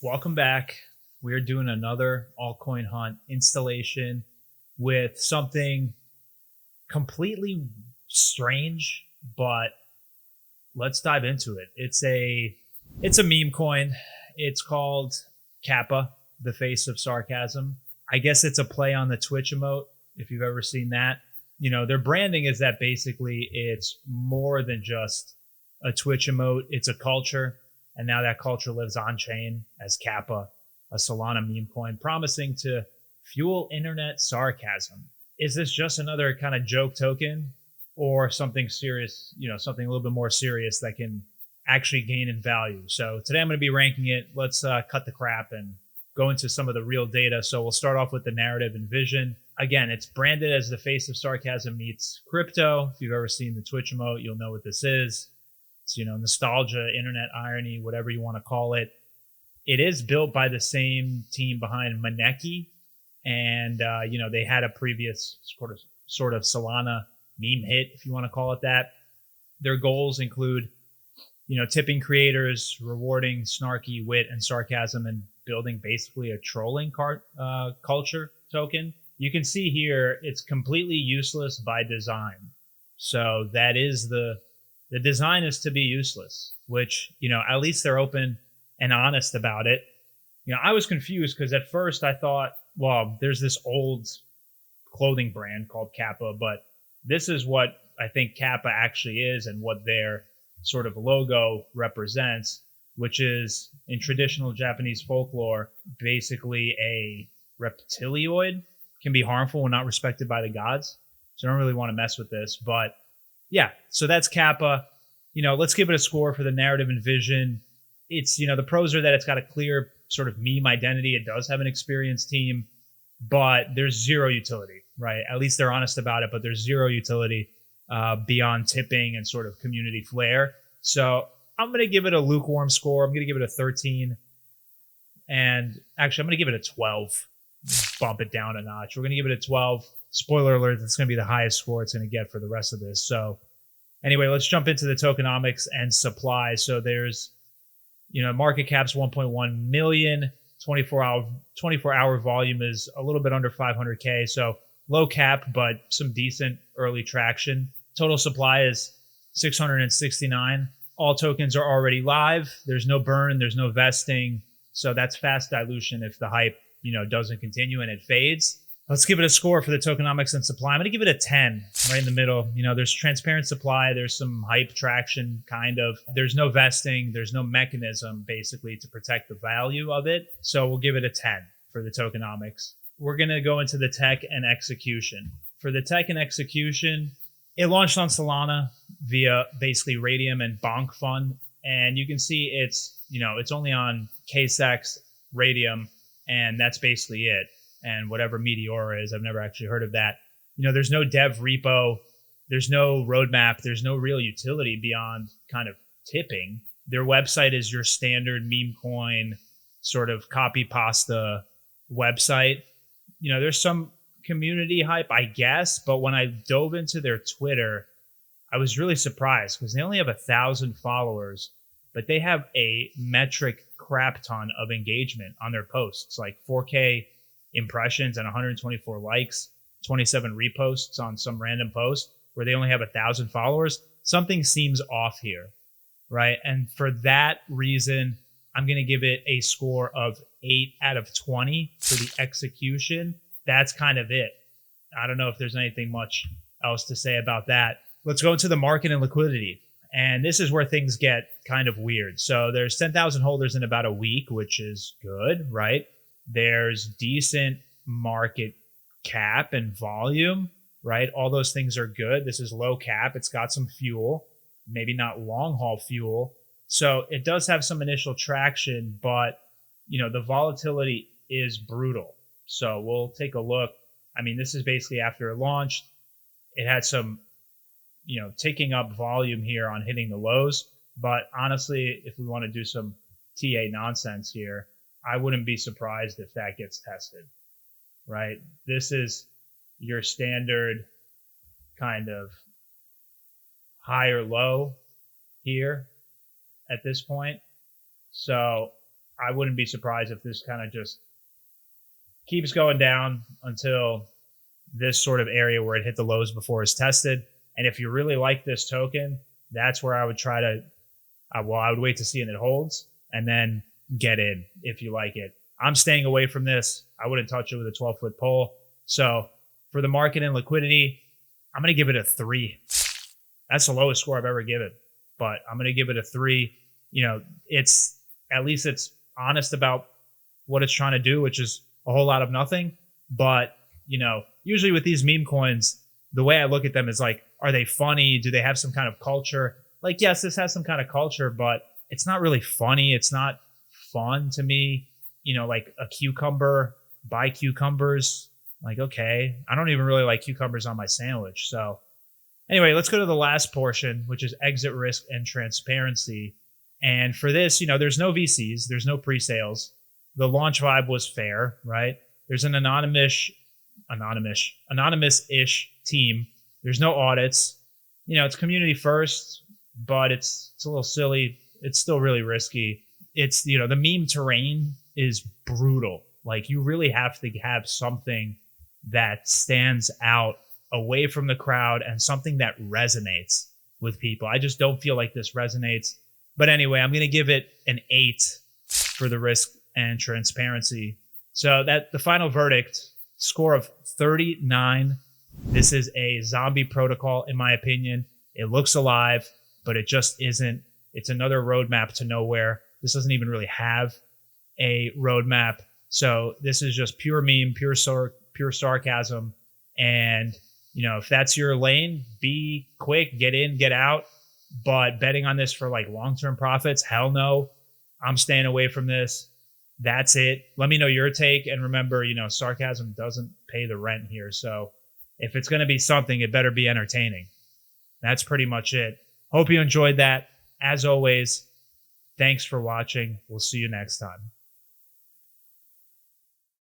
Welcome back. We're doing another altcoin hunt installation with something completely strange, but let's dive into it. It's a meme coin. It's called Kappa, the face of sarcasm. I guess it's a play on the Twitch emote, if you've ever seen that. You know, their branding is that basically it's more than just a Twitch emote, it's a culture. And now that culture lives on chain as Kappa, a Solana meme coin, promising to fuel internet sarcasm. Is this just another kind of joke token or something serious, something a little bit more serious that can actually gain in value? So today I'm going to be ranking it. Let's cut the crap and go into some of the real data. So we'll start off with the narrative and vision. Again, it's branded as the face of sarcasm meets crypto. If you've ever seen the Twitch emote, you'll know what this is. It's, nostalgia, internet irony, whatever you want to call it. It is built by the same team behind Memecoin, and they had a previous sort of Solana meme hit, if you want to call it that. Their goals include, tipping creators, rewarding snarky wit and sarcasm, and building basically a trolling culture token. You can see here it's completely useless by design. So that is the design is to be useless, which, at least they're open and honest about it. I was confused because at first I thought, well, there's this old clothing brand called Kappa, but this is what I think Kappa actually is and what their sort of logo represents, which is, in traditional Japanese folklore, basically a reptilioid. Can be harmful when not respected by the gods. So I don't really want to mess with this, but yeah, so that's Kappa. Let's give it a score for the narrative and vision. It's, the pros are that it's got a clear sort of meme identity. It does have an experienced team, but there's zero utility, right? At least they're honest about it, but there's zero utility beyond tipping and sort of community flair. So I'm going to give it a lukewarm score. I'm going to give it a 13. And actually, I'm going to give it a 12. Bump it down a notch. We're going to give it a 12. Spoiler alert, that's going to be the highest score it's going to get for the rest of this. So anyway, let's jump into the tokenomics and supply. So there's, market cap's 1.1 million, 24-hour volume is a little bit under 500K. So low cap, but some decent early traction. Total supply is 669. All tokens are already live. There's no burn. There's no vesting. So that's fast dilution if the hype, doesn't continue and it fades. Let's give it a score for the tokenomics and supply. I'm going to give it a 10, right in the middle. There's transparent supply. There's some hype traction, kind of. There's no vesting. There's no mechanism, basically, to protect the value of it. So we'll give it a 10 for the tokenomics. We're going to go into the tech and execution. For the tech and execution, it launched on Solana via basically Radium and Bonk Fund. And you can see it's only on KSEX, Radium, and that's basically it. And whatever Meteora is, I've never actually heard of that. There's no dev repo, there's no roadmap, there's no real utility beyond kind of tipping. Their website is your standard meme coin sort of copy pasta website. There's some community hype, I guess, but when I dove into their Twitter, I was really surprised because they only have 1,000 followers, but they have a metric crap ton of engagement on their posts, like 4K impressions and 124 likes, 27 reposts on some random post where they only have 1,000 followers. Something seems off here, right? And for that reason, I'm going to give it a score of 8 out of 20 for the execution. That's kind of it. I don't know if there's anything much else to say about that. Let's go into the market and liquidity. And this is where things get kind of weird. So there's 10,000 holders in about a week, which is good, right? There's decent market cap and volume, right? All those things are good. This is low cap. It's got some fuel, maybe not long haul fuel. So it does have some initial traction, but the volatility is brutal. So we'll take a look. I mean, this is basically after it launched. It had some, taking up volume here on hitting the lows. But honestly, if we want to do some TA nonsense here, I wouldn't be surprised if that gets tested, right? This is your standard kind of high or low here at this point. So I wouldn't be surprised if this kind of just keeps going down until this sort of area where it hit the lows before is tested. And if you really like this token, that's where I would try to, I would wait to see if it holds and then get in if you like it. I'm staying away from this. I wouldn't touch it with a 12-foot pole. So for the market and liquidity, I'm going to give it a 3. That's the lowest score I've ever given, but I'm going to give it a 3. You know, it's at least it's honest about what it's trying to do, which is a whole lot of nothing. But, you know, usually with these meme coins, the way I look at them is like, are they funny? Do they have some kind of culture? Like, yes, this has some kind of culture, but it's not really funny. It's not fun to me. You know, like a cucumber, buy cucumbers. Like, okay, I don't even really like cucumbers on my sandwich. So anyway, let's go to the last portion, which is exit risk and transparency. And for this, you know, there's no VCs, there's no pre-sales. The launch vibe was fair, right? There's an anonymous-ish team. There's no audits. You know, it's community first, but it's a little silly. It's still really risky. It's, you know, the meme terrain is brutal. Like, you really have to have something that stands out away from the crowd and something that resonates with people. I just don't feel like this resonates. But anyway, I'm going to give it an 8 for the risk and transparency. So that the final verdict, score of 39. This is a zombie protocol, in my opinion. It looks alive, but it just isn't. It's another roadmap to nowhere. This doesn't even really have a roadmap. So this is just pure meme, pure sarcasm. And, you know, if that's your lane, be quick, get in, get out. But betting on this for like long-term profits, hell no. I'm staying away from this. That's it. Let me know your take. And remember, you know, sarcasm doesn't pay the rent here. So if it's going to be something, it better be entertaining. That's pretty much it. Hope you enjoyed that. As always, thanks for watching. We'll see you next time.